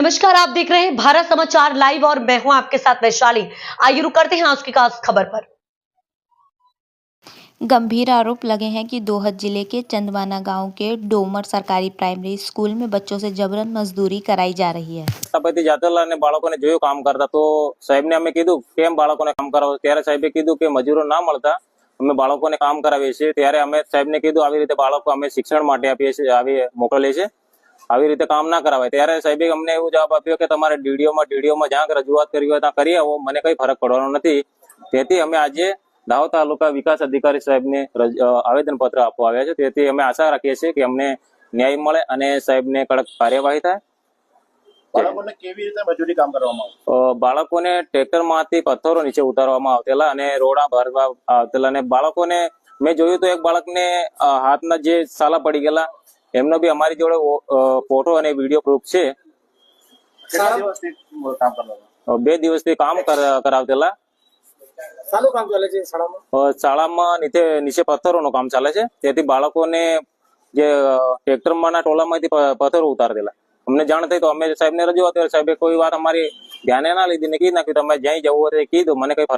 नमस्कार, आप देख रहे हैं भारत समाचार लाइव और मैं हूं आपके साथ वैशाली। आइए रुक करते हैं आज की खास खबर पर। गंभीर आरोप लगे हैं कि दोहद जिले के चंदवाना गांव के डोमर सरकारी प्राइमरी स्कूल में बच्चों से जबरन मजदूरी कराई जा रही है। પતિ જાતરલાલ ને બાળકોને જોયું કામ કરતા તો સાહેબને અમે કીધું કેમ બાળકોને કામ કરાવો, ત્યારે સાહેબે કીધું કે મજૂરો ના મળતા અમે બાળકોને કામ કરાવીએ છીએ। ત્યારે અમે સાહેબને કીધું આવી રીતે બાળકો અમે શિક્ષણ માટે આપીએ છીએ, આવી મોકલીએ છીએ, આવી રીતે કામ ના કરાવાય। ત્યારે સાહેબે અમને એવું જવાબ આપ્યો કે તમારે ડીડીઓમાં જ્યાં રજૂઆત કરવી હોય ત્યાં કરી આવો, મને કઈ ફરક પડવાનો નથી। તેથી અમે આજે દાહોદ તાલુકા વિકાસ અધિકારી સાહેબને આવેદન પત્ર આપવા આવ્યા છે। તેથી અમે આશા રાખીએ છીએ કે અમને ન્યાય મળે અને સાહેબને કડક કાર્યવાહી થાય। બાળકોને કેવી રીતે મજૂરી કામ કરવામાં બાળકોને ટ્રેક્ટરમાંથી પથ્થરો નીચે ઉતારવામાં આવતેલા અને રોડા ભરવા આવતેલા અને બાળકોને મેં જોયું તો એક બાળકને હાથના જે સાલા પડી ગયેલા, એમનો બી અમારી જોડે ફોટો અને વિડીયો પ્રૂફ છે। કેટલા દિવસથી કામ કરવાનું? 2 દિવસથી કામ કરાવતેલા। સારું કામ ચાલે છે શાળામાં નીચે પથ્થરોનું કામ ચાલે છે। તેથી બાળકોને જે ટ્રેક્ટરમાંના ટોલામાંથી પથ્થરો ઉતારતેલા। અમને જાણ થઈ તો અમે સાહેબને રજૂઆત કરી, સાહેબે કોઈ વાત અમારી ધ્યાને ના લીધી ને કીધું નાખ્યું તમે જ્યાં જવું હોય કીધું, મને કઈ